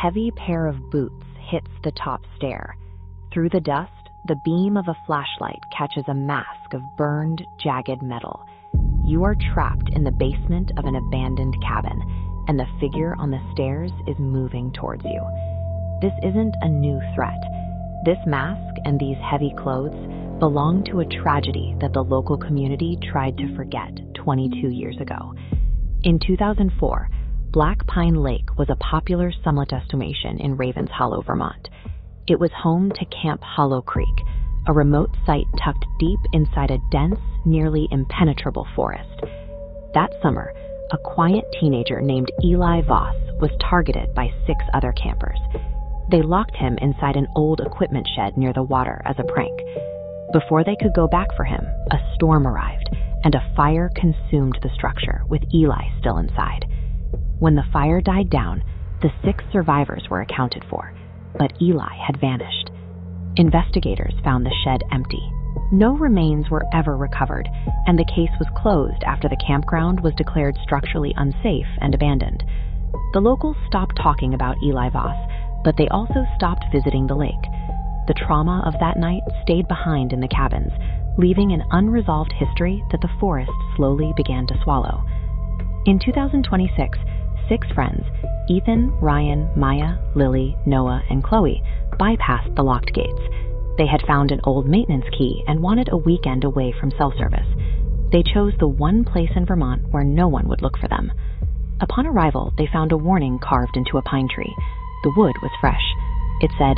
heavy pair of boots hits the top stair. Through the dust, the beam of a flashlight catches a mask of burned, jagged metal. You are trapped in the basement of an abandoned cabin, and the figure on the stairs is moving towards you. This isn't a new threat. This mask and these heavy clothes belong to a tragedy that the local community tried to forget 22 years ago. In 2004, Black Pine Lake was a popular summer destination in Ravens Hollow, Vermont. It was home to Camp Hollow Creek, a remote site tucked deep inside a dense, nearly impenetrable forest. That summer, a quiet teenager named Eli Voss was targeted by 6 other campers. They locked him inside an old equipment shed near the water as a prank. Before they could go back for him, a storm arrived, and a fire consumed the structure, with Eli still inside. When the fire died down, the 6 survivors were accounted for, but Eli had vanished. Investigators found the shed empty. No remains were ever recovered, and the case was closed after the campground was declared structurally unsafe and abandoned. The locals stopped talking about Eli Voss, but they also stopped visiting the lake. The trauma of that night stayed behind in the cabins, leaving an unresolved history that the forest slowly began to swallow. In 2026, 6 friends, Ethan, Ryan, Maya, Lily, Noah, and Chloe, bypassed the locked gates. They had found an old maintenance key and wanted a weekend away from cell service. They chose the one place in Vermont where no one would look for them. Upon arrival, they found a warning carved into a pine tree. The wood was fresh. It said,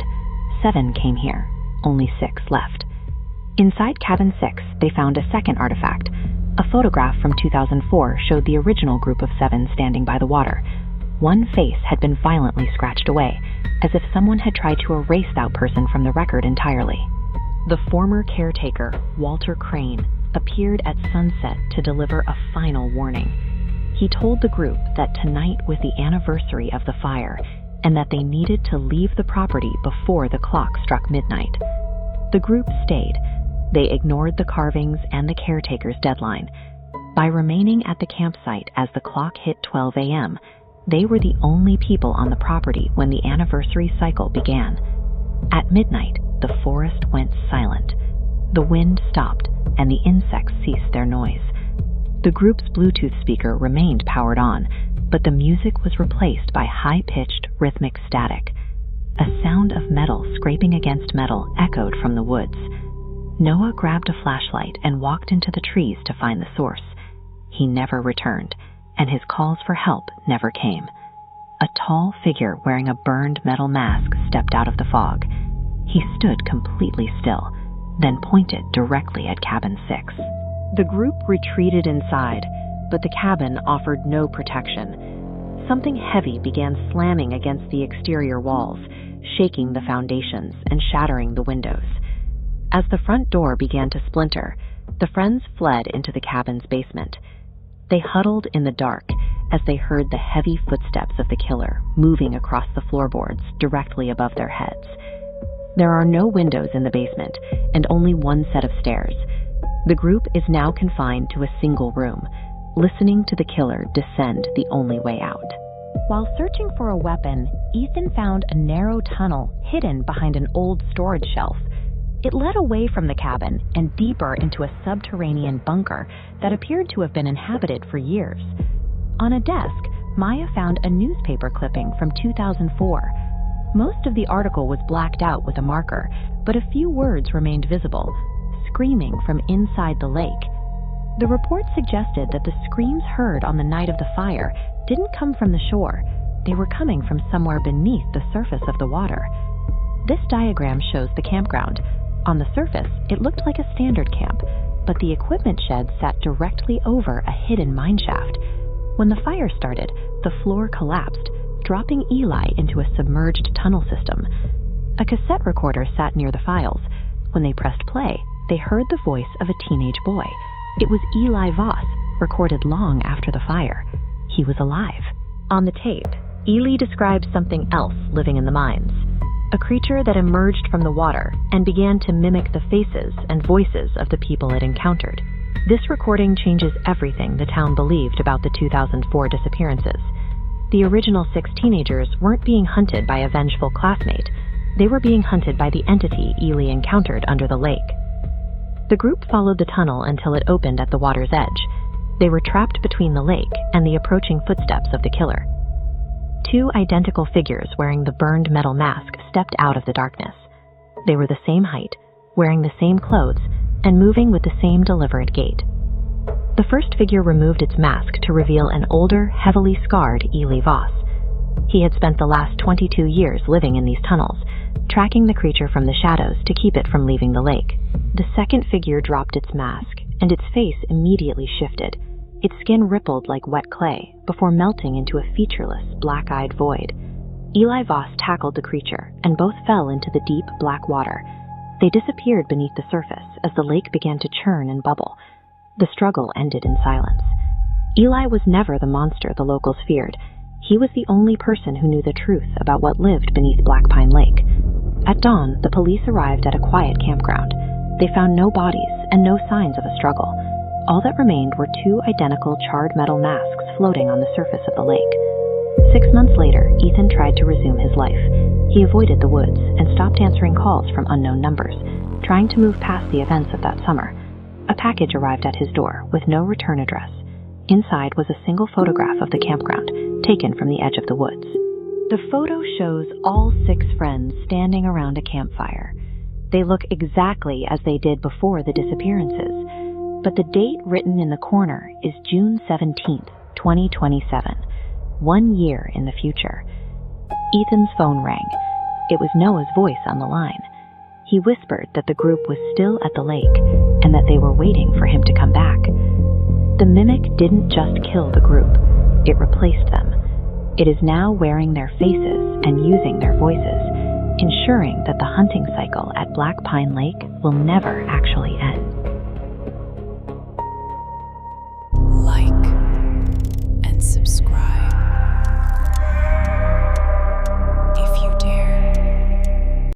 7 came here, only 6 left. Inside cabin 6, they found a second artifact. A photograph from 2004 showed the original group of 7 standing by the water. One face had been violently scratched away, as if someone had tried to erase that person from the record entirely. The former caretaker, Walter Crane, appeared at sunset to deliver a final warning. He told the group that tonight was the anniversary of the fire, and that they needed to leave the property before the clock struck midnight. The group stayed. They ignored the carvings and the caretaker's deadline. By remaining at the campsite as the clock hit 12 a.m., they were the only people on the property when the anniversary cycle began. At midnight, the forest went silent. The wind stopped, and the insects ceased their noise. The group's Bluetooth speaker remained powered on, but the music was replaced by high-pitched, rhythmic static. A sound of metal scraping against metal echoed from the woods. Noah grabbed a flashlight and walked into the trees to find the source. He never returned, and his calls for help never came. A tall figure wearing a burned metal mask stepped out of the fog. He stood completely still, then pointed directly at cabin 6. The group retreated inside, but the cabin offered no protection. Something heavy began slamming against the exterior walls, shaking the foundations and shattering the windows. As the front door began to splinter, the friends fled into the cabin's basement. They huddled in the dark as they heard the heavy footsteps of the killer moving across the floorboards directly above their heads. There are no windows in the basement and only one set of stairs. The group is now confined to a single room, listening to the killer descend the only way out. While searching for a weapon, Ethan found a narrow tunnel hidden behind an old storage shelf. It led away from the cabin and deeper into a subterranean bunker that appeared to have been inhabited for years. On a desk, Maya found a newspaper clipping from 2004. Most of the article was blacked out with a marker, but a few words remained visible, screaming from inside the lake. The report suggested that the screams heard on the night of the fire didn't come from the shore. They were coming from somewhere beneath the surface of the water. This diagram shows the campground. On the surface, it looked like a standard camp, but the equipment shed sat directly over a hidden mine shaft. When the fire started, the floor collapsed, dropping Eli into a submerged tunnel system. A cassette recorder sat near the files. When they pressed play, they heard the voice of a teenage boy. It was Eli Voss, recorded long after the fire. He was alive. On the tape, Eli described something else living in the mines, a creature that emerged from the water and began to mimic the faces and voices of the people it encountered. This recording changes everything the town believed about the 2004 disappearances. The original 6 teenagers weren't being hunted by a vengeful classmate. They were being hunted by the entity Eli encountered under the lake. The group followed the tunnel until it opened at the water's edge. They were trapped between the lake and the approaching footsteps of the killer. 2 identical figures wearing the burned metal mask stepped out of the darkness. They were the same height, wearing the same clothes, and moving with the same deliberate gait. The first figure removed its mask to reveal an older, heavily scarred Eli Voss. He had spent the last 22 years living in these tunnels, tracking the creature from the shadows to keep it from leaving the lake. The second figure dropped its mask, and its face immediately shifted. Its skin rippled like wet clay before melting into a featureless, black-eyed void. Eli Voss tackled the creature, and both fell into the deep, black water. They disappeared beneath the surface as the lake began to churn and bubble. The struggle ended in silence. Eli was never the monster the locals feared. He was the only person who knew the truth about what lived beneath Black Pine Lake. At dawn, the police arrived at a quiet campground. They found no bodies and no signs of a struggle. All that remained were 2 identical charred metal masks floating on the surface of the lake. 6 months later, Ethan tried to resume his life. He avoided the woods and stopped answering calls from unknown numbers, trying to move past the events of that summer. A package arrived at his door with no return address. Inside was a single photograph of the campground, taken from the edge of the woods. The photo shows all 6 friends standing around a campfire. They look exactly as they did before the disappearances, but the date written in the corner is June 17th, 2027, 1 year in the future. Ethan's phone rang. It was Noah's voice on the line. He whispered that the group was still at the lake and that they were waiting for him to come back. The mimic didn't just kill the group, it replaced them. It is now wearing their faces and using their voices, ensuring that the hunting cycle at Black Pine Lake will never actually end.